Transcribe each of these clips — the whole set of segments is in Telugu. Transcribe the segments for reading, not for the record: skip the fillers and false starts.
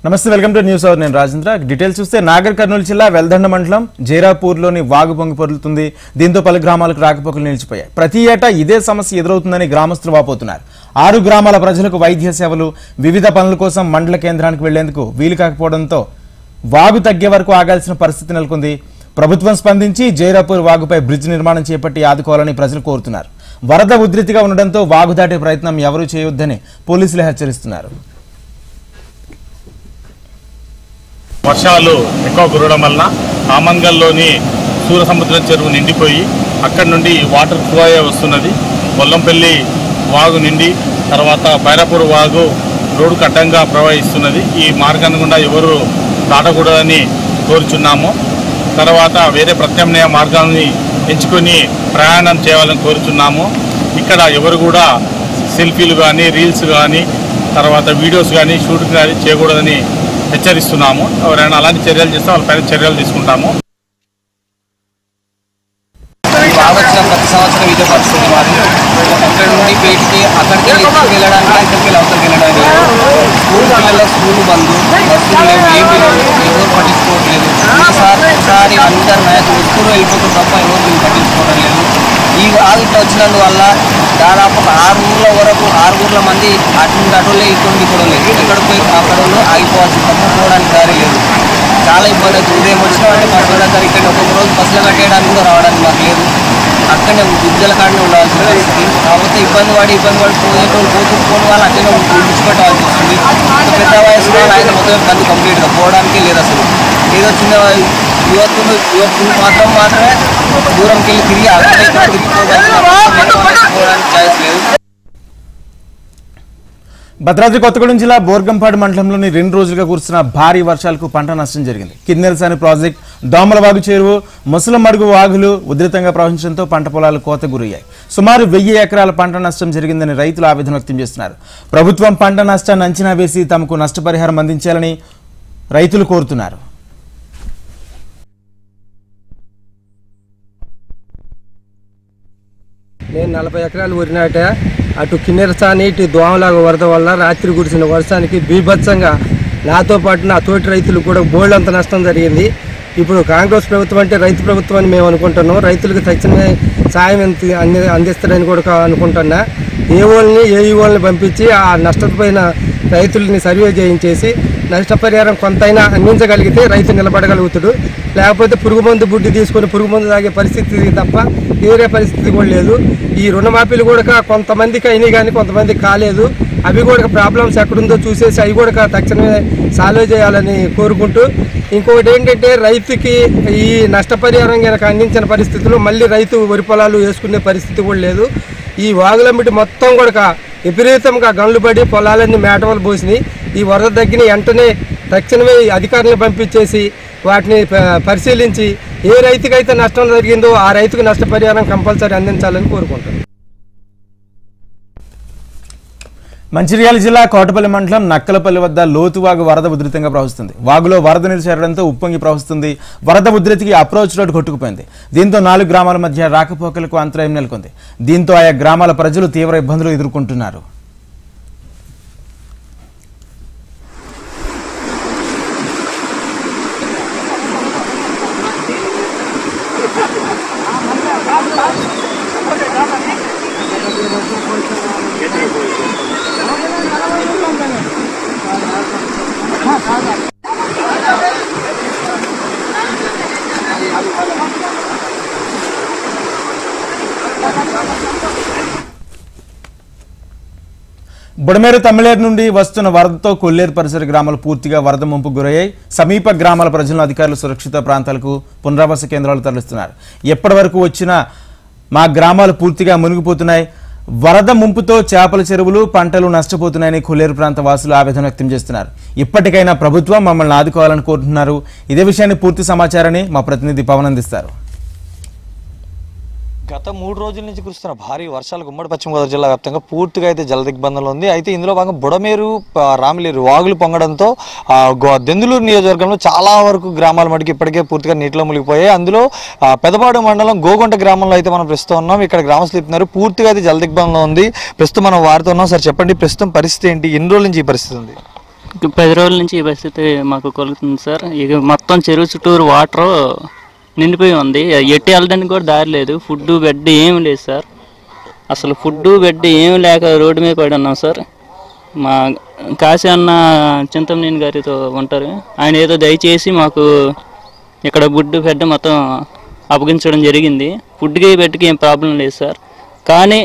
నమస్తే, వెల్కమ్ టు న్యూస్ అవర్. నేను రాజేంద్ర. డీటెయిల్స్ చూస్తే నాగర్ కర్నూలు జిల్లా వెల్దండ మండలం జైరాపూర్లోని వాగు పొంగి పొర్లుతుంది. దీంతో పలు గ్రామాలకు రాకపోకలు నిలిచిపోయాయి. ప్రతి ఏటా ఇదే సమస్య ఎదురవుతుందని గ్రామస్తులు వాపోతున్నారు. 6 గ్రామాల ప్రజలకు వైద్య సేవలు, వివిధ పనుల కోసం మండల కేంద్రానికి వెళ్లేందుకు వీలు కాకపోవడంతో వాగు తగ్గే వరకు ఆగాల్సిన పరిస్థితి నెలకొంది. ప్రభుత్వం స్పందించి జైరాపూర్ వాగుపై బ్రిడ్జ్ నిర్మాణం చేపట్టి ఆదుకోవాలని ప్రజలు కోరుతున్నారు. వరద ఉధృతిగా ఉండడంతో వాగు దాటే ప్రయత్నం ఎవరూ చేయొద్దని పోలీసులు హెచ్చరిస్తున్నారు. వర్షాలు ఎక్కువ కురవడం వలన ఆమంగల్లోని సూర్యసముద్రం చెరువు నిండిపోయి అక్కడి నుండి వాటర్ ఫ్లో అయ్యే వస్తున్నది. పొల్లంపల్లి వాగు నిండి తర్వాత బైరాపూర్ వాగు రోడ్డుకు అడ్డంగా ప్రవహిస్తున్నది. ఈ మార్గాన్ని గుండా ఎవరు దాటకూడదని కోరుచున్నాము. తర్వాత వేరే ప్రత్యామ్నాయ మార్గాన్ని ఎంచుకొని ప్రయాణం చేయాలని కోరుచున్నాము. ఇక్కడ ఎవరు కూడా సెల్ఫీలు కానీ, రీల్స్ కానీ, తర్వాత వీడియోస్ కానీ, షూటింగ్ కానీ చేయకూడదని హెచ్చరిస్తున్నాము. ఎవరైనా అలాంటి చర్యలు చేస్తే వాళ్ళపైన చర్యలు తీసుకుంటాము. వచ్చిన ప్రతి సంవత్సరం ఇదే పరిస్థితి మాది. అక్కడి నుండి బయటికి అక్కడికి వెళ్ళడానికి ఇక్కడికి అవతలకి వెళ్ళడానికి స్కూల్ పిల్లల స్కూల్ బంద్, బస్సులు లేవు, ఏమీ లేవు, ఎవరు పట్టించుకోవట్లేదు. ఒకసారి అందరు నాయకులు ఎప్పుడు వెళ్ళిపోతారు తప్ప ఎవరు వీళ్ళు పట్టించుకోవడం లేదు. ఈ ఆగిట్ వచ్చినందువల్ల దాదాపు 6 ఊర్ల వరకు 6 ఊర్ల మంది అటులే ఇటువంటి కూడా లేదు. ఎక్కడికి పోయి అక్కడ ఆగిపోవాల్సి తప్ప పోవడానికి దారి లేదు. చాలా ఇబ్బంది అవుతుంది. ఉదయం వచ్చిన అంటే బస్సుల దగ్గర ఇక్కడ ఒక్కొక్క రోజు బస్సులు కట్టేయడానికి కూడా రావడానికి మాకు లేదు. అక్కడనే గుజ్జల కాడనే ఉండాల్సిన పరిస్థితి. కాకపోతే ఇబ్బంది పడి పోయేటోళ్ళు పోతున్న వాళ్ళు అక్కడే విడిచిపెట్టాల్సి వస్తుంది. పెద్ద వయసులో ఆయన మొత్తం బంద్ కంప్లీట్గా పోవడానికి లేదు. అసలు ఏదో చిన్న యువకులు మాత్రమే దూరంకి వెళ్ళి తిరిగి అక్కడ పోవడానికి ఛాయిస్ లేదు. భద్రాద్రి కొత్తగూడెం జిల్లా బోర్గంపాడు మండలంలోని 2 రోజులుగా కురుస్తున్న భారీ వర్షాలకు పంట నష్టం జరిగింది. కిన్నెరసాని ప్రాజెక్ట్, దోమలవాగు చెరువు, ముసలమడుగు వాగులు ఉధృతంగా ప్రవహించడంతో పంట పొలాలు కోత గురయ్యాయి. సుమారు 1000 ఎకరాల పంట నష్టం జరిగిందని రైతులు ఆవేదన వ్యక్తం చేస్తున్నారు. ప్రభుత్వం పంట నష్టాన్ని అంచనా వేసి తమకు నష్టపరిహారం అందించాలని రైతులు కోరుతున్నారు. నేను 40 ఎకరాలు ఊరినాట. అటు కిన్నెరసాని, ఇటు దోమలాగా వరద వల్ల రాత్రి కురిసిన వర్షానికి బీభత్సంగా నాతో పాటు నా తోటి రైతులు కూడా బోల్డంత నష్టం జరిగింది. ఇప్పుడు కాంగ్రెస్ ప్రభుత్వం అంటే రైతు ప్రభుత్వం అని మేము అనుకుంటున్నాం. రైతులకు తక్షణమే సాయం అందిస్తారని కూడా అనుకుంటున్నా. ఏఈఓల్ని పంపించి ఆ నష్టపోయిన రైతులని సర్వే చేయించేసి నష్టపరిహారం కొంతైనా అందించగలిగితే రైతు నిలబడగలుగుతాడు. లేకపోతే పురుగు మందు బుడ్డి తీసుకొని పురుగు మందు తాగే పరిస్థితి తప్ప వేరే పరిస్థితి కూడా లేదు. ఈ రుణమాఫీలు కూడా కొంతమందికి అయినాయి కానీ కొంతమందికి కాలేదు. అవి కూడా ప్రాబ్లమ్స్ ఎక్కడుందో చూసేసి అవి కూడా తక్షణమే సాల్వ్ చేయాలని కోరుకుంటూ, ఇంకొకటి ఏంటంటే రైతుకి ఈ నష్టపరిహారం కనుక అందించిన పరిస్థితుల్లో మళ్ళీ రైతు వరి పొలాలు వేసుకునే పరిస్థితి కూడా లేదు. ఈ వాగులమిటి మొత్తం కూడా విపరీతంగా గండ్లు పడి పొలాలన్నీ మేటవలు పోసినాయి. ఈ వరద తగ్గిన వెంటనే తక్షణమే అధికారులను పంపించేసి వాటిని పరిశీలించి ఏ రైతుకైతే నష్టం జరిగిందో ఆ రైతుకు నష్టపరిహారం కంపల్సరీ అందించాలని కోరుకుంటాను. మంచిర్యాల జిల్లా కోటపల్లి మండలం నక్కలపల్లి వద్ద లోతువాగు వరద ఉధృతంగా ప్రవహిస్తుంది. వాగులో వరద నీరు చేరడంతో ఉప్పొంగి ప్రవహిస్తుంది. వరద ఉధృతికి అప్రోచ్ రోడ్ కొట్టుకుపోయింది. దీంతో 4 గ్రామాల మధ్య రాకపోకలకు అంతరాయం నెలకొంది. దీంతో ఆయా గ్రామాల ప్రజలు తీవ్ర ఇబ్బందులు ఎదుర్కొంటున్నారు. బుడమేరు తమిళేరు నుండి వస్తున్న వరదతో కొల్లేరు పరిసర గ్రామాలు పూర్తిగా వరద ముంపుకు గురయ్యాయి. సమీప గ్రామాల ప్రజలను అధికారులు సురక్షిత ప్రాంతాలకు పునరావాస కేంద్రాలు తరలిస్తున్నారు. ఎప్పటి వరకు వచ్చినా మా గ్రామాలు పూర్తిగా మునిగిపోతున్నాయి. వరద ముంపుతో చేపల చెరువులు, పంటలు నష్టపోతున్నాయని కొల్లేరు ప్రాంత వాసులు ఆవేదన వ్యక్తం చేస్తున్నారు. ఇప్పటికైనా ప్రభుత్వం మమ్మల్ని ఆదుకోవాలని కోరుతున్నారు. ఇదే విషయాన్ని పూర్తి సమాచారాన్ని మా ప్రతినిధి పవన్ అందిస్తారు. గత 3 రోజుల నుంచి కురుస్తున్న భారీ వర్షాలకు ఉమ్మడి పశ్చిమ గోదావరి జిల్లా వ్యాప్తంగా పూర్తిగా అయితే జలదిగ్బంధంలో ఉంది. అయితే ఇందులో భాగంగా బుడమేరు, రామిలేరు వాగులు పొంగడంతో దెందులూరు నియోజకవర్గంలో చాలా వరకు గ్రామాల మటుకు ఇప్పటికే పూర్తిగా నీటిలో మునిగిపోయాయి. అందులో పెదపాడు మండలం గోగుంట గ్రామంలో అయితే మనం ప్రస్తుతం ఉన్నాం. ఇక్కడ గ్రామస్తులు చెప్తున్నారు పూర్తిగా అయితే జలదిగ్బంధంలో ఉంది. ప్రస్తుతం మనం వారితో ఉన్నాం. సార్ చెప్పండి, ప్రస్తుతం పరిస్థితి ఏంటి? ఎన్ని రోజుల నుంచి ఈ పరిస్థితి ఉంది? 10 రోజుల నుంచి ఈ పరిస్థితి మాకు కలుగుతుంది సార్. ఇక మొత్తం చెరువు చుట్టూరు వాటర్ నిండిపోయి ఉంది. ఎట్టి వెళ్ళడానికి కూడా దారి లేదు. ఫుడ్ బెడ్ ఏమి లేదు సార్. అసలు ఫుడ్ బెడ్ ఏమి లేక రోడ్డు మీద పడి ఉన్నాం సార్. మా కాశీ అన్న చింతమనేని గారితో ఉంటారు, ఆయన ఏదో దయచేసి మాకు ఇక్కడ ఫుడ్ బెడ్ మొత్తం అప్పగించడం జరిగింది. ఫుడ్కి బెడ్కి ఏం ప్రాబ్లం లేదు సార్. కానీ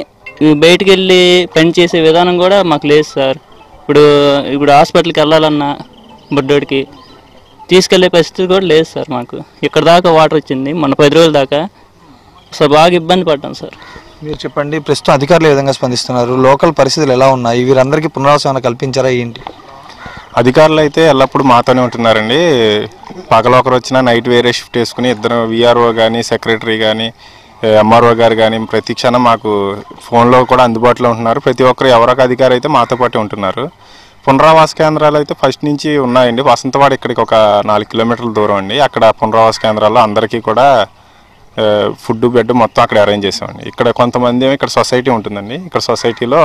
బయటికి వెళ్ళి పని చేసే విధానం కూడా మాకు లేదు సార్. ఇప్పుడు హాస్పిటల్కి వెళ్ళాలన్నా బుడ్డోడికి తీసుకెళ్లే పరిస్థితి కూడా లేదు సార్. మాకు ఇక్కడ దాకా వాటర్ వచ్చింది మొన్న 10 రోజుల దాకా. అసలు బాగా ఇబ్బంది పడ్డాం సార్. మీరు చెప్పండి, ప్రస్తుతం అధికారులు ఏ విధంగా స్పందిస్తున్నారు? లోకల్ పరిస్థితులు ఎలా ఉన్నాయి? వీరందరికీ పునరావాసం కల్పించారా ఏంటి? అధికారులు అయితే ఎల్లప్పుడూ మాతోనే ఉంటున్నారండి. పగలొకరు వచ్చినా నైట్ వేరే షిఫ్ట్ వేసుకుని ఇద్దరు విఆర్ఓ కానీ సెక్రటరీ కానీ ఎంఆర్ఓ గారు కానీ ప్రతి క్షణం మాకు ఫోన్లో కూడా అందుబాటులో ఉంటున్నారు. ప్రతి ఒక్కరు ఎవరొక అధికారి అయితే మాతో పాటు ఉంటున్నారు. పునరావాస కేంద్రాలు అయితే ఫస్ట్ నుంచి ఉన్నాయండి. వసంతవాడ ఇక్కడికి ఒక 4 కిలోమీటర్ల దూరం అండి. అక్కడ పునరావాస కేంద్రాల్లో అందరికీ కూడా ఫుడ్ బెడ్ మొత్తం అక్కడ అరేంజ్ చేసామండి. ఇక్కడ కొంతమంది ఇక్కడ సొసైటీ ఉంటుందండి. ఇక్కడ సొసైటీలో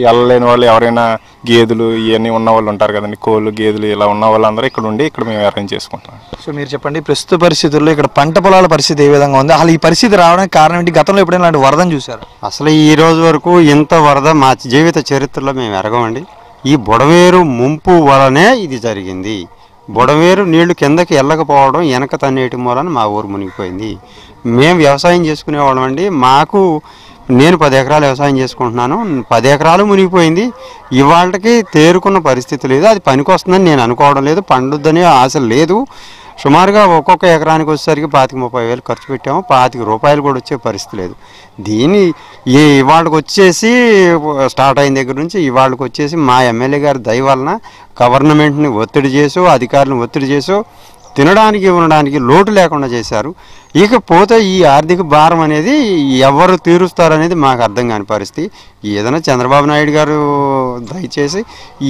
వెళ్ళలేని వాళ్ళు ఎవరైనా గేదెలు ఇవన్నీ ఉన్న వాళ్ళు ఉంటారు కదండి, కోళ్ళు గేదెలు ఇలా ఉన్న వాళ్ళందరూ ఇక్కడ ఉండి ఇక్కడ మేము అరేంజ్ చేసుకుంటాం. సో మీరు చెప్పండి, ప్రస్తుత పరిస్థితుల్లో ఇక్కడ పంట పొలాల పరిస్థితి ఏ విధంగా ఉంది? అసలు ఈ పరిస్థితి రావడానికి కారణం ఏంటి? గతంలో ఎప్పుడైనా ఇలాంటి వరదను చూసారు? అసలు ఈ రోజు వరకు ఇంత వరద మా జీవిత చరిత్రలో మేము ఎరగమండి. ఈ బుడమేరు ముంపు వలనే ఇది జరిగింది. బుడమేరు నీళ్లు కిందకి వెళ్ళకపోవడం వెనక తన్నేటి మూలన మా ఊరు మునిగిపోయింది. మేము వ్యవసాయం చేసుకునేవాళ్ళం అండి. నేను 10 ఎకరాలు వ్యవసాయం చేసుకుంటున్నాను. 10 ఎకరాలు మునిగిపోయింది. ఇవాళకి తేరుకున్న పరిస్థితి లేదు. అది పనికొస్తుందని నేను అనుకోవడం లేదు. పండుద్దని ఆశ లేదు. సుమారుగా ఒక్కొక్క ఎకరానికి వచ్చేసరికి 25-30 వేలు ఖర్చు పెట్టాము. 25 రూపాయలు కూడా వచ్చే పరిస్థితి లేదు. దీన్ని ఇవాళకి వచ్చేసి స్టార్ట్ అయిన దగ్గర నుంచి ఇవాళకి వచ్చేసి మా ఎమ్మెల్యే గారి దయ వలన గవర్నమెంట్ని ఒత్తిడి చేసో అధికారులను ఒత్తిడి చేసో తినడానికి ఉండడానికి లోటు లేకుండా చేశారు. ఇకపోతే ఈ ఆర్థిక భారం అనేది ఎవరు తీరుస్తారనేది మాకు అర్థం కాని పరిస్థితి. ఏదైనా చంద్రబాబు నాయుడు గారు దయచేసి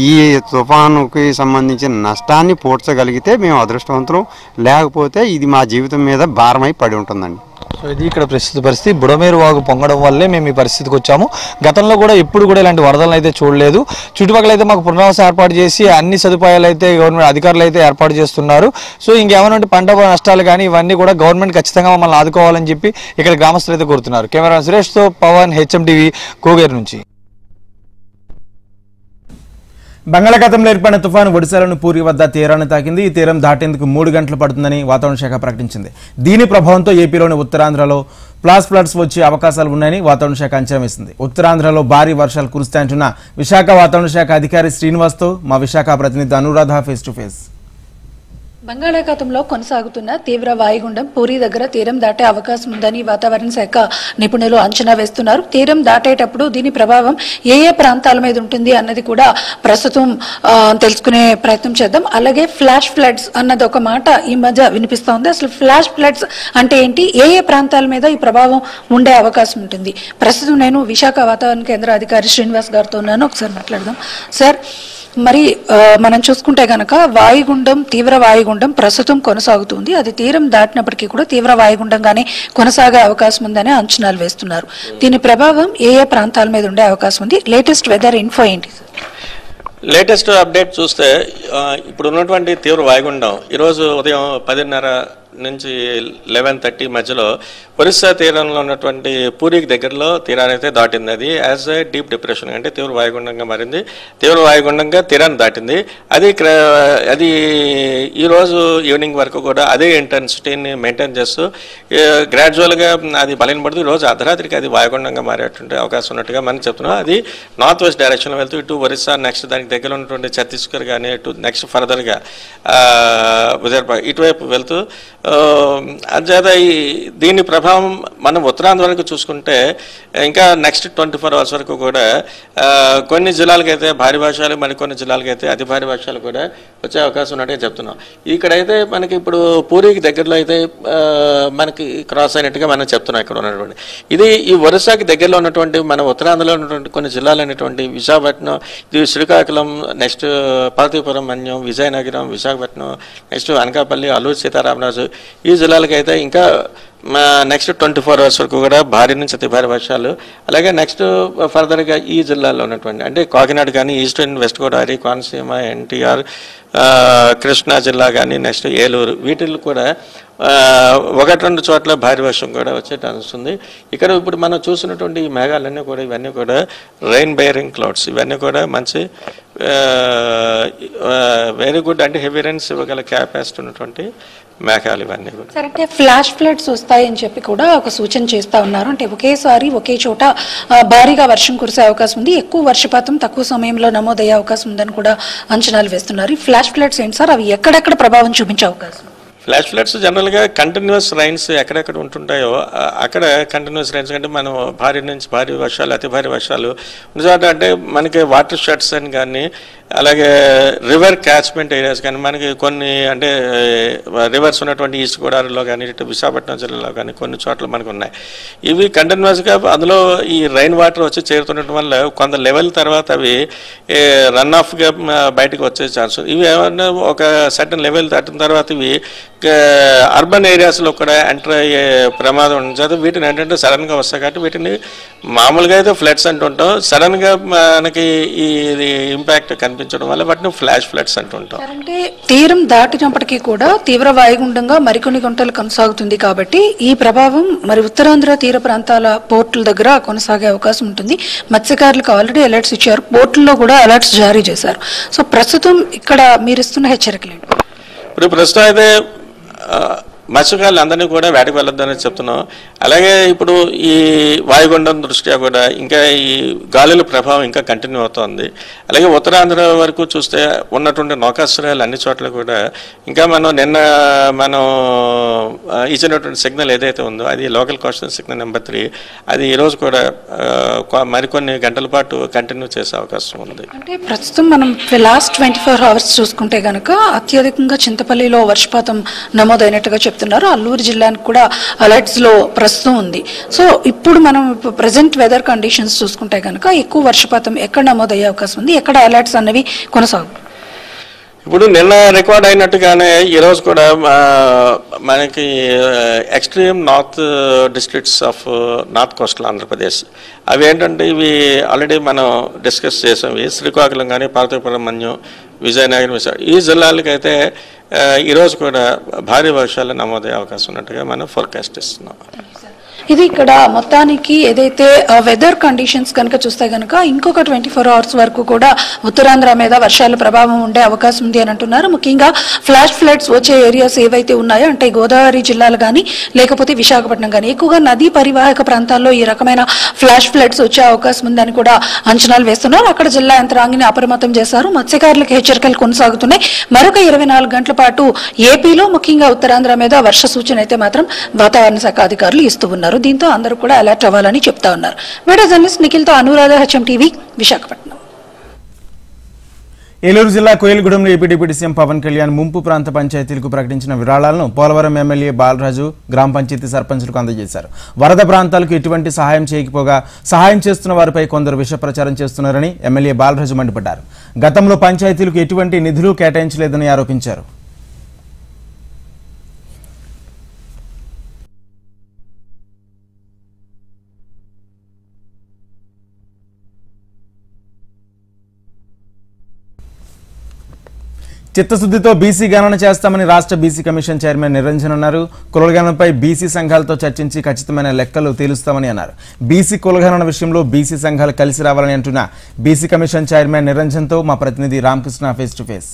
ఈ తుఫానుకి సంబంధించిన నష్టాన్ని పూడ్చగలిగితే మేము అదృష్టవంతులం, లేకపోతే ఇది మా జీవితం మీద భారమై పడి ఉంటుందండి. సో ఇది ఇక్కడ ప్రస్తుత పరిస్థితి. బుడమేరు వాగు పొంగడం వల్లే మేము ఈ పరిస్థితికి వచ్చాము. గతంలో కూడా ఎప్పుడు కూడా ఇలాంటి వరదలను అయితే చూడలేదు. చుట్టుపక్కల అయితే మాకు పునరావాసం ఏర్పాటు చేసి అన్ని సదుపాయాలు అయితే గవర్నమెంట్ అధికారులు అయితే ఏర్పాటు చేస్తున్నారు. సో ఇంకేమైనా పంట నష్టాలు కానీ ఇవన్నీ కూడా గవర్నమెంట్ ఖచ్చితంగా మమ్మల్ని ఆదుకోవాలని చెప్పి ఇక్కడ గ్రామస్తులు అయితే కోరుతున్నారు. కెమెరా సురేష్తో పవన్, HMTV, కోగేరు నుంచి. బంగాళాఖాతంలో ఏర్పడిన తుఫాను ఒడిశాలోని పూరి వద్ద తీరాన్ని తాకింది. ఈ తీరం దాటేందుకు 3 గంటలు పడుతుందని వాతావరణ శాఖ ప్రకటించింది. దీని ప్రభావంతో ఏపీలోని ఉత్తరాంధ్రలో ఫ్లడ్స్ వచ్చే అవకాశాలు ఉన్నాయని వాతావరణ శాఖ అంచనా వేసింది. ఉత్తరాంధ్రలో భారీ వర్షాలు కురుస్తాయంటున్న విశాఖ వాతావరణ శాఖ అధికారి శ్రీనివాస్తో మా విశాఖ ప్రతినిధి అనురాధ ఫేస్ టు ఫేస్. బంగాళాఖాతంలో కొనసాగుతున్న తీవ్ర వాయుగుండం పూరి దగ్గర తీరం దాటే అవకాశం ఉందని వాతావరణ శాఖ నిపుణులు అంచనా వేస్తున్నారు. తీరం దాటేటప్పుడు దీని ప్రభావం ఏ ప్రాంతాల మీద ఉంటుంది అన్నది కూడా ప్రస్తుతం తెలుసుకునే ప్రయత్నం చేద్దాం. అలాగే ఫ్లాష్ ఫ్లడ్స్ అన్నది ఒక మాట ఈ మధ్య వినిపిస్తోంది. అసలు ఫ్లాష్ ఫ్లడ్స్ అంటే ఏంటి, ఏ ప్రాంతాల మీద ఈ ప్రభావం ఉండే అవకాశం ఉంటుంది? ప్రస్తుతం నేను విశాఖ వాతావరణ కేంద్ర అధికారి శ్రీనివాస్ గారితో ఉన్నాను. ఒకసారి మాట్లాడదాం. సార్, మరి మనం చూసుకుంటే గనక తీవ్ర వాయుగుండం ప్రస్తుతం కొనసాగుతుంది. అది తీరం దాటినప్పటికీ కూడా తీవ్ర వాయుగుండంగానే కొనసాగే అవకాశం ఉందని అంచనాలు వేస్తున్నారు. దీని ప్రభావం ఏ ప్రాంతాల మీద ఉండే అవకాశం ఉంది? లేటెస్ట్ వెదర్ ఇన్ఫో ఏంటి? లేటెస్ట్ అప్డేట్ చూస్తే ఇప్పుడు ఉన్నటువంటి తీవ్ర వాయుగుండం ఈరోజు ఉదయం 10:30 నుంచి 11:30 మధ్యలో ఒరిస్సా తీరంలో ఉన్నటువంటి పూరికి దగ్గరలో తీరాన్ని అయితే దాటింది. అది యాజ్ ఏ డీప్ డిప్రెషన్ అంటే తీవ్ర వాయుగుండంగా మారింది. తీవ్ర వాయుగుండంగా తీరాన్ని దాటింది. అది ఈరోజు ఈవినింగ్ వరకు కూడా అదే ఇంటెన్సిటీని మెయింటైన్ చేస్తూ గ్రాడ్యువల్గా అది బలహీనపడుతూ ఈరోజు అర్ధరాత్రికి అది వాయుగుండంగా మారేటువంటి అవకాశం ఉన్నట్టుగా మనం చెప్తున్నాం. అది నార్త్ వెస్ట్ డైరెక్షన్లో వెళ్తూ ఇటు ఒరిస్సా, నెక్స్ట్ దానికి దగ్గర ఉన్నటువంటి ఛత్తీస్గఢ్ కానీ ఇటు నెక్స్ట్ ఫర్దర్గా విదర్భ ఇటువైపు వెళ్తూ అంచేత దీని ప్రభావం మనం ఉత్తరాంధ్ర వరకు చూసుకుంటే ఇంకా నెక్స్ట్ 24 అవర్స్ వరకు కూడా కొన్ని జిల్లాలకైతే భారీ వర్షాలు, మరికొన్ని జిల్లాలకైతే అతి భారీ వర్షాలు కూడా వచ్చే అవకాశం ఉన్నట్టుగా చెప్తున్నాం. ఇక్కడైతే మనకి ఇప్పుడు పూరికి దగ్గరలో అయితే మనకి క్రాస్ అయినట్టుగా మనం చెప్తున్నాం. ఇక్కడ ఉన్నటువంటి ఇది ఈ ఒరిస్సాకి దగ్గరలో ఉన్నటువంటి మన ఉత్తరాంధ్రలో ఉన్నటువంటి కొన్ని జిల్లాలు అనేటువంటి విశాఖపట్నం, ఇది శ్రీకాకుళం, నెక్స్ట్ పార్వతీపురం, మన్యం, విజయనగరం, విశాఖపట్నం, నెక్స్ట్ అనకాపల్లి, అల్లూరు సీతారామరాజు ఈ జిల్లాలకైతే ఇంకా నెక్స్ట్ 24 hours వరకు కూడా భారీ నుంచి అతి భారీ వర్షాలు. అలాగే నెక్స్ట్ ఫర్దర్గా ఈ జిల్లాలో ఉన్నటువంటి అంటే కాకినాడ కానీ ఈస్టర్న్ వెస్ట్ గోదావరి, కోనసీమ, ఎన్టీఆర్, కృష్ణా జిల్లా కానీ నెక్స్ట్ ఏలూరు వీటిల్లో కూడా 1-2 చోట్ల భారీ వర్షం కూడా వచ్చే ఛాన్స్ ఉంది. ఇక్కడ ఇప్పుడు మనం చూసినటువంటి ఈ మేఘాలన్నీ కూడా ఇవన్నీ కూడా రెయిన్ బేరింగ్ క్లౌడ్స్, ఇవన్నీ కూడా మంచి వెరీ గుడ్ అంటే హెవీ రెయిన్స్ ఇవ్వగల క్యాపాసిటీ ఉన్నటువంటి మేఘాలు ఇవన్నీ కూడా. సరే, అంటే ఫ్లాష్ ఫ్లడ్స్ వస్తాయని చెప్పి కూడా ఒక సూచన చేస్తా ఉన్నారు. అంటే ఒకేసారి ఒకే చోట భారీగా వర్షం కురిసే అవకాశం ఉంది, ఎక్కువ వర్షపాతం తక్కువ సమయంలో నమోదయ్యే అవకాశం ఉందని కూడా అంచనాలు వేస్తున్నారు. ఈ ఫ్లాష్ ఫ్లడ్స్ ఏంటి సార్, అవి ఎక్కడెక్కడ ప్రభావం చూపించే అవకాశం? ఫ్లాష్ ఫ్లడ్స్ జనరల్గా కంటిన్యూస్ రైన్స్ ఎక్కడెక్కడ ఉంటుంటాయో అక్కడ కంటిన్యూస్ రైన్స్ అంటే మనం భారీ నుంచి భారీ వర్షాలు, అతి భారీ వర్షాలు ఉన్నచోట అంటే మనకి వాటర్ షెడ్స్ అని కానీ అలాగే రివర్ క్యాచ్మెంట్ ఏరియాస్ కానీ మనకి కొన్ని అంటే రివర్స్ ఉన్నటువంటి ఈస్ట్ గోదావరిలో కానీ ఇటు విశాఖపట్నం జిల్లాలో కానీ కొన్ని చోట్ల మనకు ఉన్నాయి. ఇవి కంటిన్యూస్గా అందులో ఈ రైన్ వాటర్ వచ్చి చేరుతుండటం వల్ల కొంత లెవెల్ తర్వాత అవి రన్ ఆఫ్గా బయటకు వచ్చే ఛాన్స్. ఇవి ఏమన్నా ఒక సర్టన్ లెవెల్ దాటిన తర్వాత ఇవి అర్బన్ ఏరియాస్లో కూడా ఎంటర్ అయ్యే ప్రమాదం ఉంటుంది. వీటిని ఏంటంటే సడన్గా వస్తాయి కాబట్టి వీటిని మామూలుగా అయితే ఫ్లడ్స్ అంటుంటాం, సడన్గా మనకి ఇది ఇంపాక్ట్ కనిపించడం వల్ల వాటిని ఫ్లాష్ ఫ్లడ్స్ అంటుంటాం. అంటే తీరం దాటినప్పటికీ కూడా తీవ్ర వాయుగుండంగా మరికొన్ని గంటలు కొనసాగుతుంది కాబట్టి ఈ ప్రభావం మరి ఉత్తరాంధ్ర తీర ప్రాంతాల పోర్టుల దగ్గర కొనసాగే అవకాశం ఉంటుంది. మత్స్యకారులకు ఆల్రెడీ అలర్ట్స్ ఇచ్చారు, పోర్టుల్లో కూడా అలర్ట్స్ జారీ చేశారు. సో ప్రస్తుతం ఇక్కడ మీరు ఇస్తున్న హెచ్చరికలు ఏంటి? ఇప్పుడు ప్రస్తుతం అయితే మత్స్యకారులు అందరినీ కూడా వేటకు వెళ్ళొద్దని చెప్తున్నాం. అలాగే ఇప్పుడు ఈ వాయుగుండం దృష్ట్యా కూడా ఇంకా ఈ గాలుల ప్రభావం ఇంకా కంటిన్యూ అవుతుంది. అలాగే ఉత్తరాంధ్ర వరకు చూస్తే ఉన్నటువంటి నౌకాశ్రయాలు అన్ని చోట్ల కూడా ఇంకా మనం ఇచ్చినటువంటి సిగ్నల్ ఏదైతే ఉందో అది లోకల్ కోస్టల్ సిగ్నల్ నెంబర్ 3 అది ఈరోజు కూడా మరికొన్ని గంటల పాటు కంటిన్యూ చేసే అవకాశం ఉంది. అంటే ప్రస్తుతం మనం లాస్ట్ 24 hours చూసుకుంటే కనుక అత్యధికంగా చింతపల్లిలో వర్షపాతం నమోదైనట్టుగా చెప్తున్నారు. అల్లూరు జిల్లానికి కూడా అలర్ట్స్ లో ప్రస్తుతం ఉంది. సో ఇప్పుడు మనం ప్రెసెంట్ వెదర్ కండిషన్స్ చూసుకుంటే కనుక ఎక్కువ వర్షపాతం ఎక్కడ నమోదయ్యే అవకాశం ఉంది, ఎక్కడ అలర్ట్స్ అనేవి కొనసాగుతాయి? ఇప్పుడు నిన్న రికార్డ్ అయినట్టుగానే ఈరోజు కూడా మనకి extreme north districts of north coastal Andhra Pradesh అవి ఏంటంటే ఇవి ఆల్రెడీ మనం డిస్కస్ చేసాం. శ్రీకాకుళం కానీ పార్వతీపురం, మన్యం, విజయనగరం, ఈ జిల్లాలకైతే ఈరోజు కూడా భారీ వర్షాలు నమోదయ్యే అవకాశం ఉన్నట్టుగా మనం ఫోర్కాస్ట్ ఇస్తున్నాం. ఇది ఇక్కడ మొత్తానికి ఏదైతే వెదర్ కండిషన్స్ కనుక చూస్తే కనుక ఇంకొక 24 hours వరకు కూడా ఉత్తరాంధ్ర మీద వర్షాల ప్రభావం ఉండే అవకాశం ఉంది అని అంటున్నారు. ముఖ్యంగా ఫ్లాష్ ఫ్లడ్స్ వచ్చే ఏరియాస్ ఏవైతే ఉన్నాయో అంటే గోదావరి జిల్లాలు కానీ లేకపోతే విశాఖపట్నం కానీ ఎక్కువగా నదీ పరివాహక ప్రాంతాల్లో ఈ రకమైన ఫ్లాష్ ఫ్లడ్స్ వచ్చే అవకాశం ఉందని కూడా అంచనాలు వేస్తున్నారు. అక్కడ జిల్లా యంత్రాంగాన్ని అప్రమత్తం చేశారు. మత్స్యకారులకు హెచ్చరికలు కొనసాగుతున్నాయి. మరొక 24 గంటల పాటు ఏపీలో ముఖ్యంగా ఉత్తరాంధ్ర మీద వర్ష సూచన అయితే మాత్రం వాతావరణ శాఖ అధికారులు ఇస్తూ ఉన్నారు. దీంతో అందరూ కూడా అలర్ట్ అవ్వాలని చెప్తా ఉన్నారు. వీడియో జర్నలిస్ట్ నిఖిల్తో అనురాధ, HM TV, విశాఖపట్నం. ఏలూరు జిల్లా కోయిలగూడెంలో AP deputy CM Pawan Kalyan ముంపు ప్రాంత పంచాయతీలకు ప్రకటించిన విరాళాలను పోలవరం ఎమ్మెల్యే బాలరాజు గ్రామ పంచాయతీ సర్పంచులకు అందజేశారు. వరద ప్రాంతాలకు ఎటువంటి సహాయం చేయకపోగా సహాయం చేస్తున్న వారిపై కొందరు విష ప్రచారం చేస్తున్నారని ఎమ్మెల్యే బాలరాజు మండిపడ్డారు. గతంలో పంచాయతీలకు ఎటువంటి నిధులు కేటాయించలేదని ఆరోపించారు. చిత్తశుద్ధితో బీసీ గణన చేస్తామని రాష్ట్ర బీసీ కమిషన్ చైర్మన్ నిరంజన్ అన్నారు. కులగణనపై బీసీ సంఘాలతో చర్చించి ఖచ్చితమైన లెక్కలు తేలుస్తామని అన్నారు. బీసీ కులగణన విషయంలో బీసీ సంఘాలు కలిసి రావాలని అంటున్న బీసీ కమిషన్ చైర్మన్ నిరంజన్తో మా ప్రతినిధి రామకృష్ణ ఫేస్ టు ఫేస్.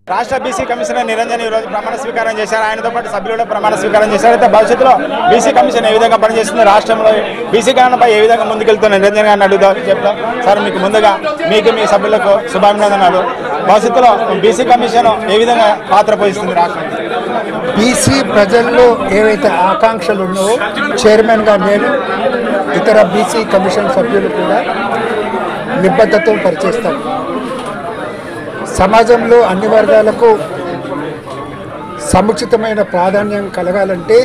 రాష్ట్ర బీసీ కమిషనర్ నిరంజన్ ఈ రోజు ప్రమాణ స్వీకారం చేశారు. ఆయనతో పాటు సభ్యులు కూడా ప్రమాణ స్వీకారం చేశారు. అయితే భవిష్యత్తులో బీసీ కమిషన్ ఏ విధంగా పనిచేస్తుంది, రాష్ట్రంలో బీసీ గణనపై ఏ విధంగా ముందుకెళ్తున్న నిరంజన్ గారిని అడుగుదాం చెప్తాం. సార్, మీకు ముందుగా మీ సభ్యులకు శుభాభినందనలు. భవిష్యత్తులో బీసీ కమిషన్ ఏ విధంగా పాత్ర పోషిస్తుంది రాష్ట్రంలో? బీసీ ప్రజల్లో ఏవైతే ఆకాంక్షలు ఉన్నాయో చైర్మన్గా నేను ఇతర బీసీ కమిషన్ సభ్యులు కూడా నిబద్ధతతో పనిచేస్తాం. సమాజంలో అన్ని వర్గాలకు సముచితమైన ప్రాధాన్యం కలగాలంటే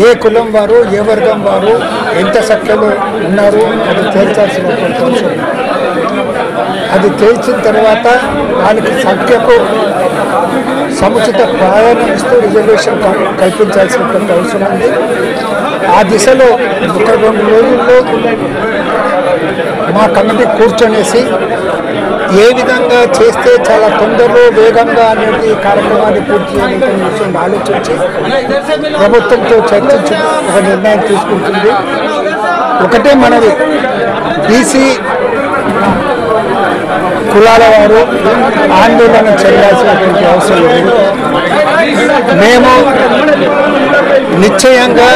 ఏ కులం వారు, ఏ వర్గం వారు, ఎంత సంఖ్యలో ఉన్నారు అని తేల్చాల్సినటువంటి అవసరం. అది తేల్చిన తర్వాత దానికి సంఖ్యకు సముచిత ప్రాధాన్యం ఇస్తూ రిజర్వేషన్ కల్పించాల్సినటువంటి అవసరం ఉంది. ఆ దిశలో 2 రోజుల్లో మా కమిటీ కూర్చొనేసి ఏ విధంగా చేస్తే చాలా తొందరలో వేగంగా అనేది కార్యక్రమాన్ని పూర్తి చేయాలనే విషయం ఆలోచించి ప్రభుత్వంతో చర్చించి ఒక నిర్ణయం తీసుకుంటుంది. ఒకటే మనది, బీసీ కులాల వారు ఆందోళన చేయాల్సినటువంటి అవసరం లేదు. మేము నిశ్చయంగా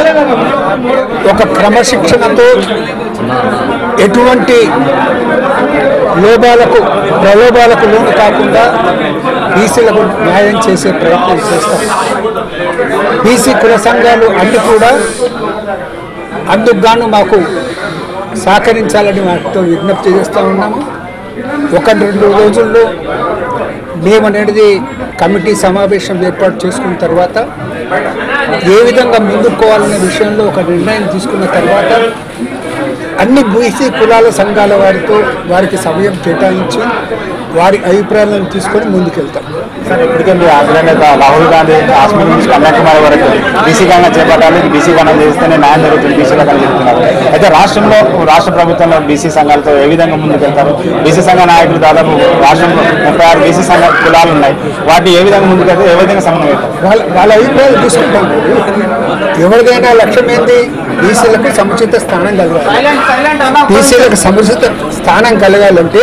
ఒక క్రమశిక్షణతో ఎటువంటి ప్రలోభాలకు లోను కాకుండా బీసీలకు న్యాయం చేసే ప్రయత్నం చేస్తాం. బీసీ కుల సంఘాలు అన్ని కూడా అందుకు గాను మాకు సహకరించాలని వాటితో విజ్ఞప్తి చేస్తూ ఉన్నాము. 1-2 రోజుల్లో మేము అనేది కమిటీ సమావేశం ఏర్పాటు చేసుకున్న తర్వాత ఏ విధంగా ముందుకోవాలనే విషయంలో ఒక నిర్ణయం తీసుకున్న తర్వాత అన్ని బీసీ కులాల సంఘాల వారికి సమయం కేటాయించి వారి అభిప్రాయాలను తీసుకొని ముందుకెళ్తాం. ఇప్పటికే మీ అగ్రనేత రాహుల్ గాంధీ కాశ్మీర్ నుంచి కన్యాకుమారి వరకు బీసీ గణన చేపట్టాలి, బీసీ గణన చేస్తేనే న్యాయం జరుగుతుంది, బీసీలో కానీ చెప్తున్నారు. అయితే రాష్ట్ర ప్రభుత్వంలో బీసీ సంఘాలతో ఏ విధంగా ముందుకెళ్తారు? బీసీ సంఘ నాయకులు దాదాపు రాష్ట్రంలో 36 బీసీ సంఘ కులాలు ఉన్నాయి. వాటిని ఏ విధంగా ముందుకెళ్తే ఏ విధంగా సమన్వయం వాళ్ళ అభిప్రాయాలు తీసుకుంటాం. ఎవరిదైనా లక్ష్యం ఏంటి? బీసీలకు సముచిత స్థానం కలగాలి. బీసీలకు సముచిత స్థానం కలగాలంటే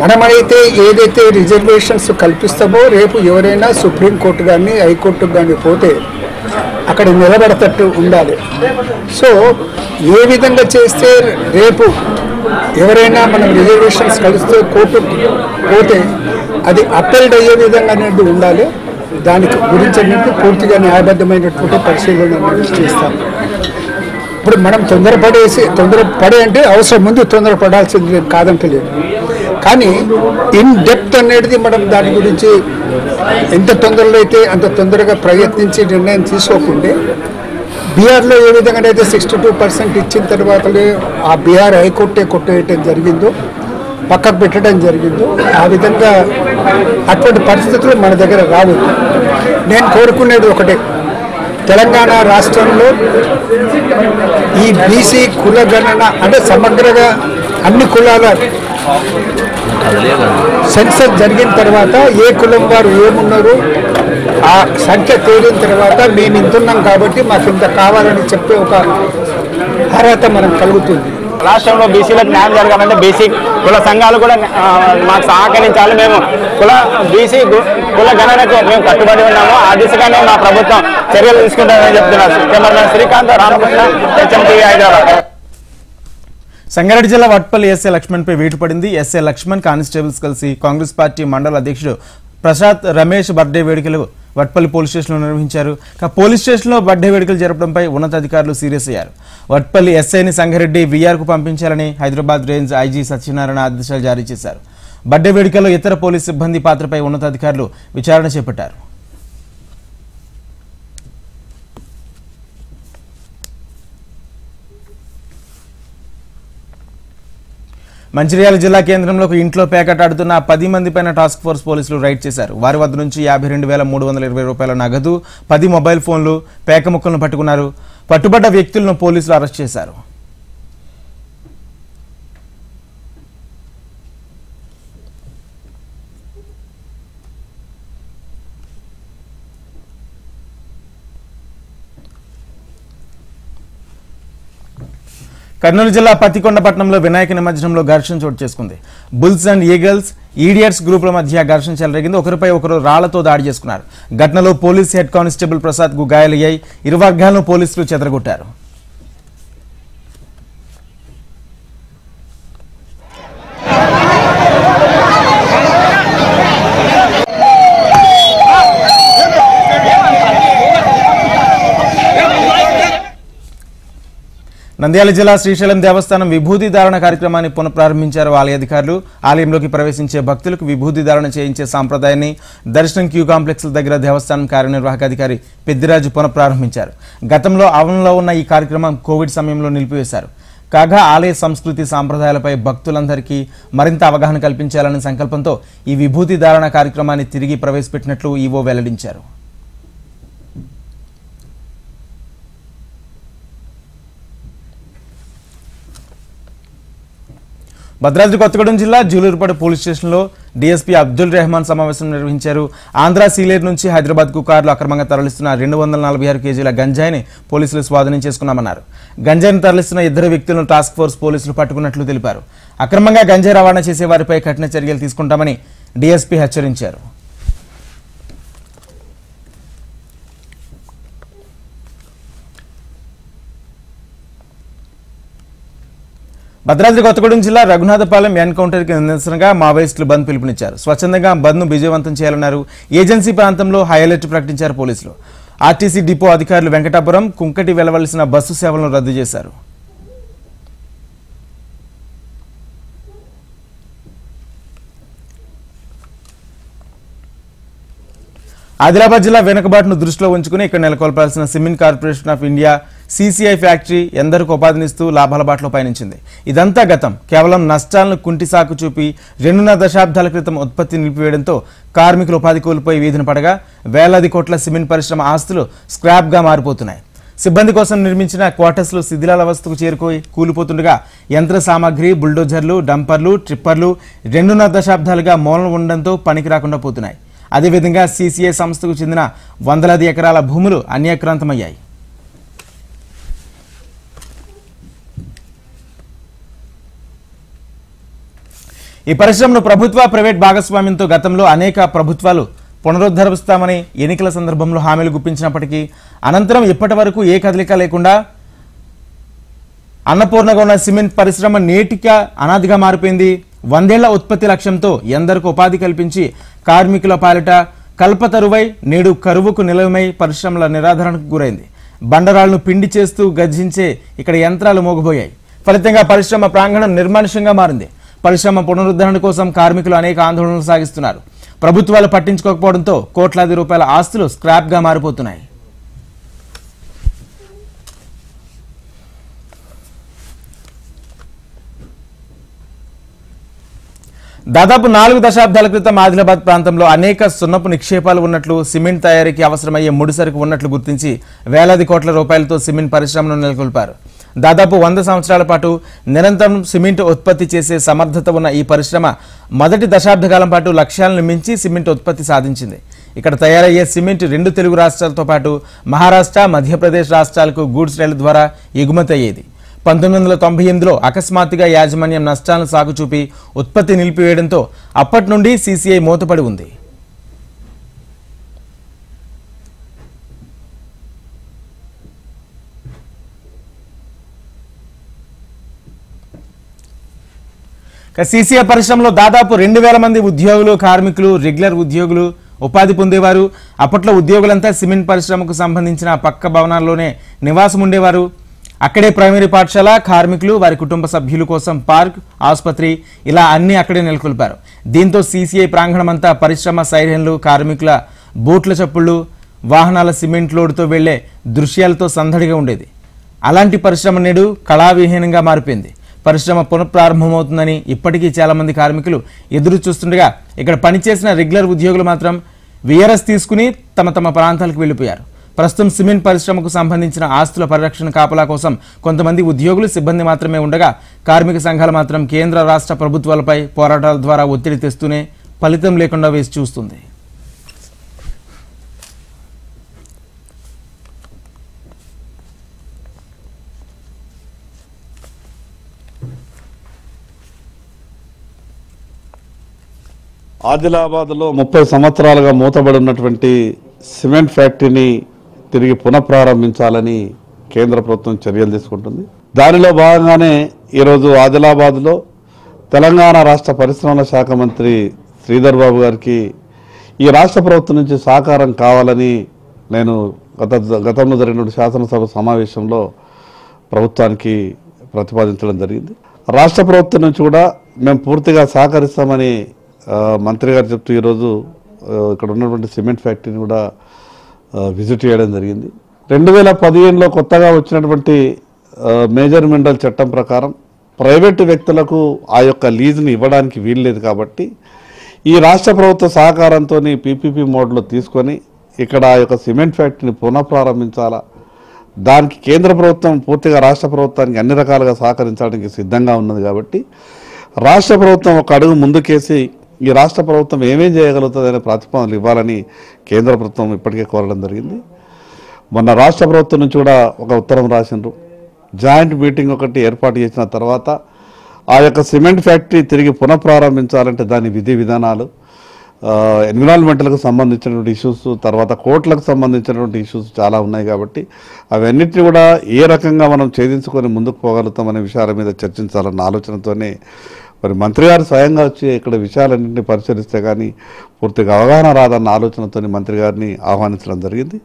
మనమైతే ఏదైతే రిజర్వేషన్స్ కల్పిస్తామో రేపు ఎవరైనా సుప్రీంకోర్టు కానీ హైకోర్టుకు కానీ పోతే అక్కడ నిలబడతట్టు ఉండాలి. సో ఏ విధంగా చేస్తే రేపు ఎవరైనా మనం రిజర్వేషన్స్ కలిస్తే కోర్టు పోతే అది అప్పీల్డ్ అయ్యే విధంగా అనేది ఉండాలి. దానికి గురించి అనేది పూర్తిగా న్యాయబద్ధమైనటువంటి పరిశీలన అనేది చేస్తాం. ఇప్పుడు మనం తొందరపడే అంటే అవసరం ముందు తొందరపడాల్సింది కాదంటలేదు, కానీ ఇన్ డెప్త్ అనేది మనం దాని గురించి ఎంత తొందరలో అయితే అంత తొందరగా ప్రయత్నించి నిర్ణయం తీసుకోకుంటే బీహార్లో ఏ విధంగా అయితే 62% ఇచ్చిన తర్వాతనే ఆ బీహార్ హైకోర్టే కొట్టేయటం జరిగిందో, పక్కకు పెట్టడం జరిగిందో, ఆ విధంగా అటువంటి పరిస్థితులు మన దగ్గర రావద్దు. నేను కోరుకునేది ఒకటే, తెలంగాణ రాష్ట్రంలో ఈ బీసీ కుల గణన అంటే సమగ్రంగా అన్ని కులాల సెన్సస్ జరిగిన తర్వాత ఏ కులం వారు ఏమున్నారు ఆ సంఖ్య తేలిన తర్వాత మేము ఇంతున్నాం కాబట్టి మాకు ఇంత కావాలని చెప్పే ఒక అర్హత మనం కలుగుతుంది. రాష్ట్రంలో బీసీలకు న్యాయం జరగాలంటే బీసీ కుల సంఘాలు కూడా మాకు సహకరించాలి. మేము బీసీ కుల గణనకు మేము కట్టుబడి ఉన్నాము. ఆ దిశగానే మా ప్రభుత్వం చర్యలు తీసుకుంటామని చెప్తున్నారు. Cameraman Srikanth, Ramakrishna, HMTV, Hyderabad. సంగారెడ్డి జిల్లా వట్పల్లి ఎస్ఏ లక్ష్మణ్పై వేటు పడింది. ఎస్ఏ లక్ష్మణ్ కానిస్టేబుల్స్ కలిసి కాంగ్రెస్ పార్టీ మండల అధ్యక్షుడు ప్రసాద్ రమేష్ బర్త్డే వేడుకలు వట్పల్లి పోలీస్ స్టేషన్లో నిర్వహించారు. పోలీస్ స్టేషన్లో బర్త్డే వేడుకలు జరపడంపై ఉన్నతాధికారులు సీరియస్ అయ్యారు. వట్పల్లి ఎస్ఐని సంగారెడ్డి వీఆర్కు పంపించాలని హైదరాబాద్ రేంజ్ ఐజీ సత్యనారాయణ ఆదేశాలు జారీ చేశారు. బర్త్డే వేడుకల్లో ఇతర పోలీస్ సిబ్బంది పాత్రపై ఉన్నతాధికారులు విచారణ చేపట్టారు. మంచిర్యాల జిల్లా కేంద్రంలో ఒక ఇంట్లో పేకట ఆడుతున్న 10 మంది పైన టాస్క్ ఫోర్స్ పోలీసులు రైడ్ చేశారు. వారి వద్ద నుంచి 52,320 రూపాయల నగదు, 10 మొబైల్ ఫోన్లు, పేక ముక్కలను పట్టుకున్నారు. పట్టుబడ్డ వ్యక్తులను పోలీసులు అరెస్ట్ చేశారు. కర్నూలు జిల్లా పత్తికొండపట్నంలో వినాయక నిమజ్జనంలో ఘర్షణ చోటు చేసుకుంది. బుల్స్ అండ్ ఈగల్స్, ఈడియట్స్ గ్రూపుల మధ్య ఘర్షణ చెలరేగింది. ఒకరిపై ఒకరు రాళ్లతో దాడి చేసుకున్నారు. ఘటనలో పోలీస్ హెడ్ కానిస్టేబుల్ ప్రసాద్ కు గాయాలయ్యాయి. ఇరు వర్గాలను పోలీసులు చెదరగొట్టారు. నంద్యాల జిల్లా శ్రీశైలం దేవస్థానం విభూతి ధారణ కార్యక్రమాన్ని పునఃప్రారంభించారు ఆలయ అధికారులు. ఆలయంలోకి ప్రవేశించే భక్తులకు విభూతి ధారణ చేయించే సాంప్రదాయాన్ని దర్శనం క్యూ కాంప్లెక్స్ దగ్గర దేవస్థానం కార్యనిర్వాహక అధికారి పెద్దిరాజు పునఃప్రారంభించారు. గతంలో అమలులో ఉన్న ఈ కార్యక్రమం కోవిడ్ సమయంలో నిలిపివేశారు. కాగా ఆలయ సంస్కృతి సాంప్రదాయాలపై భక్తులందరికీ మరింత అవగాహన కల్పించాలనే సంకల్పంతో ఈ విభూతి ధారణ కార్యక్రమాన్ని తిరిగి ప్రవేశపెట్టినట్లు ఈవో వెల్లడించారు. భద్రాద్రి కొత్తగూడెం జిల్లా జూలూరుపాడు పోలీస్ స్టేషన్లో డీఎస్పీ అబ్దుల్ రెహమాన్ సమావేశం నిర్వహించారు. ఆంధ్ర సీలేరు నుంచి హైదరాబాద్కు కార్లు అక్రమంగా తరలిస్తున్న 246 కేజీల గంజాయిని పోలీసులు స్వాధీనం చేసుకున్నామన్నారు. గంజాయిని తరలిస్తున్న 2 వ్యక్తులను టాస్క్ ఫోర్స్ పోలీసులు పట్టుకున్నట్లు తెలిపారు. అక్రమంగా గంజాయి రవాణా చేసే వారిపై కఠిన చర్యలు తీసుకుంటామని డీఎస్పీ హెచ్చరించారు. భద్రాద్రి కొత్తగూడెం జిల్లా రఘునాథపాలెం ఎన్కౌంటర్కి నిరసనగా మావోయిస్టులు బంద్ పిలుపునిచ్చారు. స్వచ్ఛందంగా బంద్ను విజయవంతం చేయాలన్నారు. ఏజెన్సీ ప్రాంతంలో హై అలర్ట్ ప్రకటించారు పోలీసులు. ఆర్టీసీ డిపో అధికారులు వెంకటాపురం, కుంకటి వెళ్లవలసిన బస్సు సేవలను రద్దు చేశారు. ఆదిలాబాద్ జిల్లా వెనుకబాటును దృష్టిలో ఉంచుకుని ఇక్కడ నెలకొల్పాల్సిన cement corporation of India CCI factory ఎందరికీ ఉపాధినిస్తూ లాభాల బాటలో పయనించింది. ఇదంతా గతం. కేవలం నష్టాలను కుంటి సాకు చూపి 2.5 దశాబ్దాల క్రితం ఉత్పత్తి నిలిపివేయడంతో కార్మికులు ఉపాధి కోల్పోయి వీధిన పడగా వేలాది కోట్ల సిమెంట్ పరిశ్రమ ఆస్తులు స్క్రాప్గా మారిపోతున్నాయి. సిబ్బంది కోసం నిర్మించిన క్వార్టర్స్లు శిథిలావస్థకు చేరుకోయి కూలిపోతుండగా యంత్ర సామాగ్రి, బుల్డోజర్లు, డంపర్లు, ట్రిప్పర్లు 2.5 దశాబ్దాలుగా మూలన ఉండడంతో పనికి రాకుండా పోతున్నాయి. అదేవిధంగా సీసీఐ సంస్థకు చెందిన వందలాది ఎకరాల భూములు అన్యాక్రాంతమయ్యాయి. ఈ పరిశ్రమను ప్రభుత్వ, ప్రైవేట్ భాగస్వామ్యంతో గతంలో అనేక ప్రభుత్వాలు పునరుద్ధరిస్తామని ఎన్నికల సందర్భంలో హామీలు గుప్పించినప్పటికీ అనంతరం ఇప్పటి వరకు ఏ కదలిక లేకుండా అన్నపూర్ణగా ఉన్న సిమెంట్ పరిశ్రమ నేటిగా అనాదిగా మారిపోయింది. 100 ఏళ్ల ఉత్పత్తి లక్ష్యంతో ఎందరికీ ఉపాధి కల్పించి కార్మికుల పాలిట కల్పతరువై నేడు కరువుకు నిలవమై పరిశ్రమల నిరాధరణకు గురైంది. బండరాళ్లను పిండి చేస్తూ గర్జించే ఇక్కడ యంత్రాలు మోగబోయాయి. ఫలితంగా పరిశ్రమ ప్రాంగణం నిర్మానుష్యంగా మారింది. పరిశ్రమ పునరుద్ధరణ కోసం కార్మికులు అనేక ఆందోళనలు సాగిస్తున్నారు. ప్రభుత్వాలు పట్టించుకోకపోవడంతో కోట్లాది రూపాయల ఆస్తులు స్క్రాప్గా మారిపోతున్నాయి. దాదాపు 4 దశాబ్దాల క్రితం ఆదిలాబాద్ ప్రాంతంలో అనేక సున్నపు నిక్షేపాలు ఉన్నట్లు, సిమెంట్ తయారీకి అవసరమయ్యే ముడిసరుకు ఉన్నట్లు గుర్తించి వేలాది కోట్ల రూపాయలతో సిమెంట్ పరిశ్రమను నెలకొల్పారు. దాదాపు 100 సంవత్సరాల పాటు నిరంతరం సిమెంట్ ఉత్పత్తి చేసే సమర్థత ఉన్న ఈ పరిశ్రమ మొదటి దశాబ్దకాలం పాటు లక్ష్యాలను మించి సిమెంట్ ఉత్పత్తి సాధించింది. ఇక్కడ తయారయ్యే సిమెంట్ 2 తెలుగు రాష్ట్రాలతో పాటు మహారాష్ట్ర, మధ్యప్రదేశ్ రాష్ట్రాలకు గూడ్స్ రైలు ద్వారా ఎగుమతి అయ్యేది. 1998లో అకస్మాత్తుగా యాజమాన్యం నష్టాలను సాగుచూపి ఉత్పత్తి నిలిపివేయడంతో అప్పటి నుండి సీసీఐ మూతపడి ఉంది. సీసీఐ పరిశ్రమలో దాదాపు 2000 మంది ఉద్యోగులు, కార్మికులు, రెగ్యులర్ ఉద్యోగులు ఉపాధి పొందేవారు. అప్పట్లో ఉద్యోగులంతా సిమెంట్ పరిశ్రమకు సంబంధించిన పక్క భవనాల్లోనే నివాసం ఉండేవారు. అక్కడే ప్రైమరీ పాఠశాల, కార్మికులు, వారి కుటుంబ సభ్యుల కోసం పార్క్, ఆసుపత్రి ఇలా అన్ని అక్కడే నెలకొల్పారు. దీంతో సీసీఐ ప్రాంగణమంతా పరిశ్రమ సైరన్లు, కార్మికుల బూట్ల చప్పుళ్ళు, వాహనాల సిమెంట్ లోడ్తో వెళ్లే దృశ్యాలతో సందడిగా ఉండేది. అలాంటి పరిశ్రమ నేడు కళావిహీనంగా మారిపోయింది. పరిశ్రమ పునఃప్రారంభమవుతుందని ఇప్పటికీ చాలా మంది కార్మికులు ఎదురు చూస్తుండగా ఇక్కడ పనిచేసిన రెగ్యులర్ ఉద్యోగులు మాత్రం వీఆర్ఎస్ తీసుకుని తమ తమ ప్రాంతాలకు వెళ్లిపోయారు. ప్రస్తుతం సిమెంట్ పరిశ్రమకు సంబంధించిన ఆస్తుల పరిరక్షణ కాపలా కోసం కొంతమంది ఉద్యోగులు, సిబ్బంది మాత్రమే ఉండగా కార్మిక సంఘాలు మాత్రం కేంద్ర, రాష్ట్ర ప్రభుత్వాలపై పోరాటాల ద్వారా ఒత్తిడి తెస్తూనే ఫలితం లేకుండా వేసి చూస్తుంది. ఆదిలాబాద్లో 30 సంవత్సరాలుగా మూతబడి ఉన్నటువంటి సిమెంట్ ఫ్యాక్టరీని తిరిగి పునఃప్రారంభించాలని కేంద్ర ప్రభుత్వం చర్యలు తీసుకుంటుంది. దానిలో భాగంగానే ఈరోజు ఆదిలాబాద్లో తెలంగాణ రాష్ట్ర పరిశ్రమల శాఖ మంత్రి శ్రీధర్ బాబు గారికి ఈ రాష్ట్ర ప్రభుత్వం నుంచి సహకారం కావాలని నేను గతంలో జరిగిన శాసనసభ సమావేశంలో ప్రభుత్వానికి ప్రతిపాదించడం జరిగింది. రాష్ట్ర ప్రభుత్వం నుంచి కూడా మేము పూర్తిగా సహకరిస్తామని మంత్రి గారు చెప్తూ ఈరోజు ఇక్కడ ఉన్నటువంటి సిమెంట్ ఫ్యాక్టరీని కూడా విజిట్ చేయడం జరిగింది. 2015లో కొత్తగా వచ్చినటువంటి మేజర్ మినరల్ చట్టం ప్రకారం ప్రైవేటు వ్యక్తులకు ఆ యొక్క లీజుని ఇవ్వడానికి వీల్లేదు కాబట్టి ఈ రాష్ట్ర ప్రభుత్వ సహకారంతో పీపీపీ మోడ్లో తీసుకొని ఇక్కడ ఆ యొక్క సిమెంట్ ఫ్యాక్టరీని పునఃప్రారంభించాలా, దానికి కేంద్ర ప్రభుత్వం పూర్తిగా రాష్ట్ర ప్రభుత్వానికి అన్ని రకాలుగా సహకరించడానికి సిద్ధంగా ఉన్నది కాబట్టి రాష్ట్ర ప్రభుత్వం ఒక అడుగు ముందుకేసి ఈ రాష్ట్ర ప్రభుత్వం ఏమేం చేయగలుగుతుందనే ప్రతిపాదనలు ఇవ్వాలని కేంద్ర ప్రభుత్వం ఇప్పటికే కోరడం జరిగింది. మొన్న రాష్ట్ర ప్రభుత్వం నుంచి కూడా ఒక ఉత్తరం రాసిండ్రు. జాయింట్ మీటింగ్ ఒకటి ఏర్పాటు చేసిన తర్వాత ఆ యొక్క సిమెంట్ ఫ్యాక్టరీ తిరిగి పునఃప్రారంభించాలంటే దాని విధి విధానాలు, ఎన్విరాన్మెంటల్కు సంబంధించినటువంటి ఇష్యూస్, తర్వాత కోర్టులకు సంబంధించినటువంటి ఇష్యూస్ చాలా ఉన్నాయి కాబట్టి అవన్నిటిని కూడా ఏ రకంగా మనం ఛేదించుకొని ముందుకు పోగలుగుతామనే విషయాల మీద చర్చించాలన్న ఆలోచనతోనే మరి మంత్రి గారు స్వయంగా వచ్చి ఇక్కడ విషయాలన్నింటినీ పరిశీలిస్తే కానీ పూర్తిగా అవగాహన రాదన్న ఆలోచనతో మంత్రి గారిని ఆహ్వానించడం జరిగింది.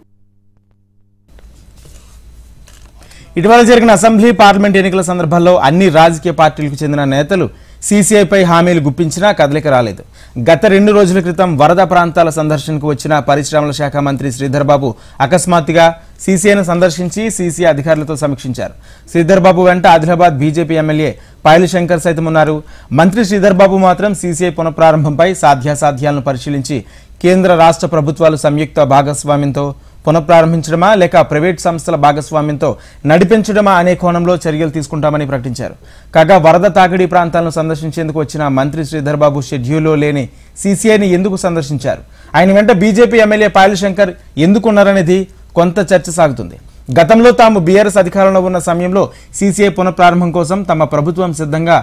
ఇటీవల జరిగిన అసెంబ్లీ పార్లమెంట్ ఎన్నికల సందర్భంలో అన్ని రాజకీయ పార్టీలకు చెందిన నేతలు సీసీఐపై హామీలు గుప్పించినా కదలిక రాలేదు. గత 2 రోజుల క్రితం వరద ప్రాంతాల సందర్శనకు వచ్చిన పరిశ్రమల శాఖ మంత్రి శ్రీధర్ బాబు అకస్మాత్తుగా సీసీఐను సందర్శించి సీసీఐ అధికారులతో సమీక్షించారు. శ్రీధర్ బాబు వెంట ఆదిలాబాద్ బీజేపీ ఎమ్మెల్యే పాయల్ శంకర్ సైతం ఉన్నారు. మంత్రి శ్రీధర్ బాబు మాత్రం సీసీఐ పునఃప్రారంభంపై సాధ్యాసాధ్యాలను పరిశీలించి కేంద్ర రాష్ట్ర ప్రభుత్వాలు సంయుక్త భాగస్వామ్యంతో పునఃప్రారంభించడమా లేక ప్రైవేట్ సంస్థల భాగస్వామ్యంతో నడిపించడమా అనే కోణంలో చర్యలు తీసుకుంటామని ప్రకటించారు. కాగా వరద తాకిడి ప్రాంతాలను సందర్శించేందుకు వచ్చిన మంత్రి శ్రీధర్ బాబు షెడ్యూల్లో లేని సీసీఐని ఎందుకు సందర్శించారు, ఆయన వెంట బీజేపీ ఎమ్మెల్యే పాయల్ శంకర్ ఎందుకున్నారనేది కొంత చర్చ సాగుతుంది. గతంలో తాము బీఆర్ఎస్ అధికారంలో ఉన్న సమయంలో సీసీఐ పునఃప్రారంభం కోసం తమ ప్రభుత్వం సిద్ధంగా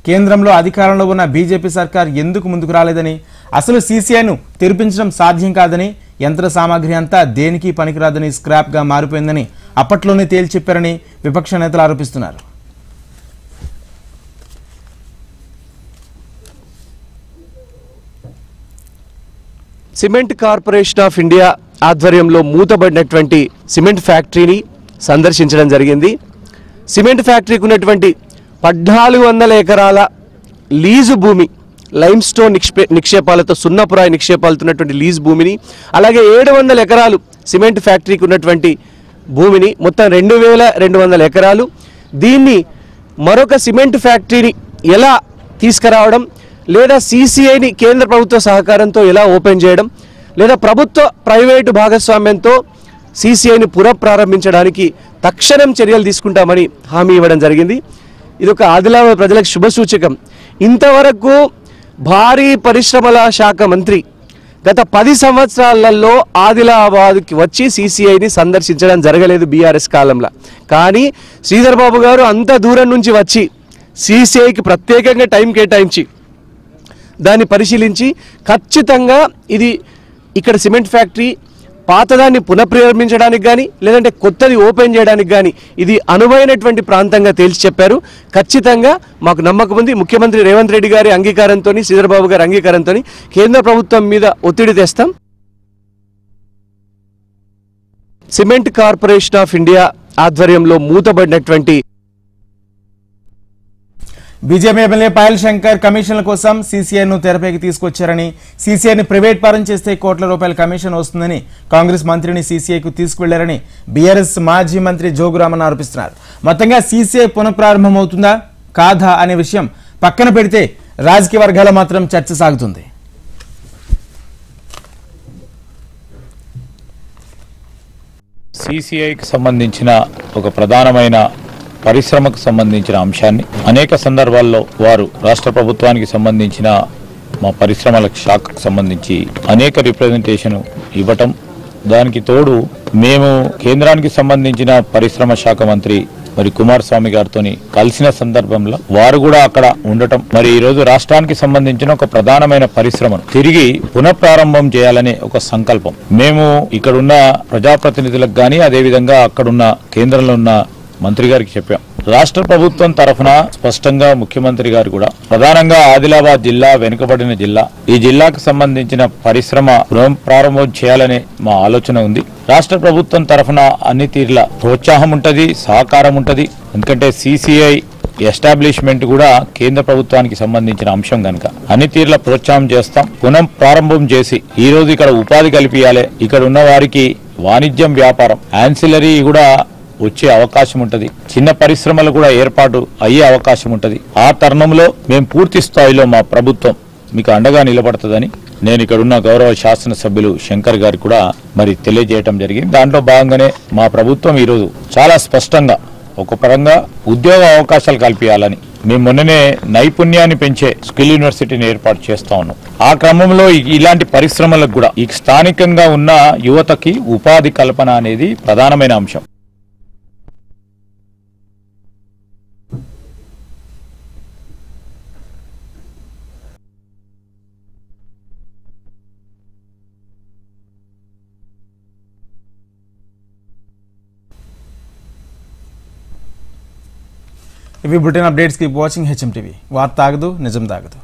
కేంద్రంలో అధికారంలో ఉన్న బీజేపీ సర్కార్ ఎందుకు ముందుకు రాలేదని, అసలు సీసీఐను తెరిపించడం సాధ్యం కాదని, యంత్ర సామాగ్రి అంతా దేనికి పనికిరాదని స్క్రాప్గా మారిపోయిందని అప్పట్లోనే తేల్చి చెప్పారని విపక్ష నేతలు ఆరోపిస్తున్నారు. సిమెంట్ కార్పొరేషన్ ఆఫ్ ఇండియా ఆధ్వర్యంలో మూతబడినటువంటి సిమెంట్ ఫ్యాక్టరీని సందర్శించడం జరిగింది. సిమెంట్ ఫ్యాక్టరీకి ఉన్నటువంటి 1400 ఎకరాల లీజు భూమి, లైమ్ స్టోన్ నిక్షేపాలతో సున్నపురాయి నిక్షేపాలతో ఉన్నటువంటి లీజ్ భూమిని, అలాగే 700 ఎకరాలు సిమెంట్ ఫ్యాక్టరీకి ఉన్నటువంటి భూమిని, మొత్తం 2200 ఎకరాలు, దీన్ని మరొక సిమెంట్ ఫ్యాక్టరీని ఎలా తీసుకురావడం, లేదా సీసీఐని కేంద్ర ప్రభుత్వ సహకారంతో ఎలా ఓపెన్ చేయడం, లేదా ప్రభుత్వ ప్రైవేటు భాగస్వామ్యంతో సీసీఐని పునఃప్రారంభించడానికి తక్షణం చర్యలు తీసుకుంటామని హామీ ఇవ్వడం జరిగింది. ఇది ఒక ఆదిలాబాద్ ప్రజలకు శుభసూచకం. ఇంతవరకు భారీ పరిశ్రమల శాఖ మంత్రి గత 10 సంవత్సరాలలో ఆదిలాబాద్కి వచ్చి సీసీఐని సందర్శించడం జరగలేదు బీఆర్ఎస్ కాలంలో. కానీ శ్రీధర్ బాబు గారు అంత దూరం నుంచి వచ్చి సీసీఐకి ప్రత్యేకంగా టైం కేటాయించి దాన్ని పరిశీలించి ఖచ్చితంగా ఇది ఇక్కడ సిమెంట్ ఫ్యాక్టరీ పాతదాన్ని పునఃప్రారంభించడానికి కానీ లేదంటే కొత్తది ఓపెన్ చేయడానికి కానీ ఇది అనువైనటువంటి ప్రాంతంగా తేల్చి చెప్పారు. ఖచ్చితంగా మాకు నమ్మకం ఉంది. ముఖ్యమంత్రి రేవంత్ రెడ్డి గారి అంగీకారంతో, శ్రీధర్ బాబు గారి అంగీకారంతో కేంద్ర ప్రభుత్వం మీద ఒత్తిడి తెస్తాం. సిమెంట్ కార్పొరేషన్ ఆఫ్ ఇండియా ఆధ్వర్యంలో మూతబడినటువంటి బీజేపీ ఎమ్మెల్యే పాయల్ శంకర్ కమిషన్ల కోసం సీసీఐను తెరపైకి తీసుకొచ్చారని, సీసీఐని ప్రైవేట్ పరం చేస్తే కోట్ల రూపాయల కమిషన్ వస్తుందని కాంగ్రెస్ మంత్రిని సీసీఐకు తీసుకువెళ్లారని బీఆర్ఎస్ మాజీ మంత్రి జోగురామన్ ఆరోపిస్తున్నారు. మొత్తంగా సీసీఐ పునఃప్రారంభమవుతుందా కాదా అనే విషయం పక్కన పెడితే రాజకీయ వర్గాల మాత్రం చర్చ సాగుతుంది. సీసీఐకి సంబంధించిన ఒక ప్రధానమైన పరిశ్రమకు సంబంధించిన అంశాన్ని అనేక సందర్భాల్లో వారు రాష్ట్ర ప్రభుత్వానికి సంబంధించిన మా పరిశ్రమల శాఖకు సంబంధించి అనేక రిప్రజెంటేషన్ ఇవ్వటం, దానికి తోడు మేము కేంద్రానికి సంబంధించిన పరిశ్రమ శాఖ మంత్రి మరి కుమారస్వామి గారితో కలిసిన సందర్భంలో వారు కూడా అక్కడ ఉండటం, మరి ఈ రోజు రాష్ట్రానికి సంబంధించిన ఒక ప్రధానమైన పరిశ్రమను తిరిగి పునఃప్రారంభం చేయాలనే ఒక సంకల్పం మేము ఇక్కడున్న ప్రజాప్రతినిధులకు గానీ అదేవిధంగా అక్కడున్న కేంద్రంలో ఉన్న మంత్రి గారికి చెప్పాం. రాష్ట్ర ప్రభుత్వం తరఫున స్పష్టంగా ముఖ్యమంత్రి గారు కూడా ప్రధానంగా ఆదిలాబాద్ జిల్లా వెనుకబడిన జిల్లా, ఈ జిల్లాకు సంబంధించిన పరిశ్రమ ప్రారంభం చేయాలనే మా ఆలోచన ఉంది. రాష్ట్ర ప్రభుత్వం తరఫున అన్ని తీర్ల ప్రోత్సాహం ఉంటది, సహకారం ఉంటది. ఎందుకంటే సీసీఐ ఎస్టాబ్లిష్మెంట్ కూడా కేంద్ర ప్రభుత్వానికి సంబంధించిన అంశం కనుక అన్ని తీర్ల ప్రోత్సాహం చేస్తాం. పునః ప్రారంభం చేసి ఈ రోజు ఇక్కడ ఉపాధి కల్పించాలి, ఇక్కడ ఉన్న వారికి వాణిజ్యం, వ్యాపారం, యాన్సిలరీ కూడా వచ్చే అవకాశం ఉంటుంది, చిన్న పరిశ్రమలు కూడా ఏర్పాటు అయ్యే అవకాశం ఉంటుంది. ఆ తరుణంలో మేము పూర్తి స్థాయిలో మా ప్రభుత్వం మీకు అండగా నిలబడుతుందని నేను ఇక్కడ ఉన్న గౌరవ శాసనసభ్యులు శంకర్ గారికి కూడా మరి తెలియజేయడం జరిగింది. దాంట్లో భాగంగానే మా ప్రభుత్వం ఈరోజు చాలా స్పష్టంగా ఒక పరంగా ఉద్యోగ అవకాశాలు కల్పించాలని మేము మొన్ననే నైపుణ్యాన్ని పెంచే స్కిల్ యూనివర్సిటీని ఏర్పాటు చేస్తా ఉన్నాం. ఆ క్రమంలో ఇలాంటి పరిశ్రమలకు కూడా ఈ స్థానికంగా ఉన్న యువతకి ఉపాధి కల్పన అనేది ప్రధానమైన అంశం. ఇవి bulletin updates. Keep watching HM TV. వార్త ఆగదు, నిజం తాగదు.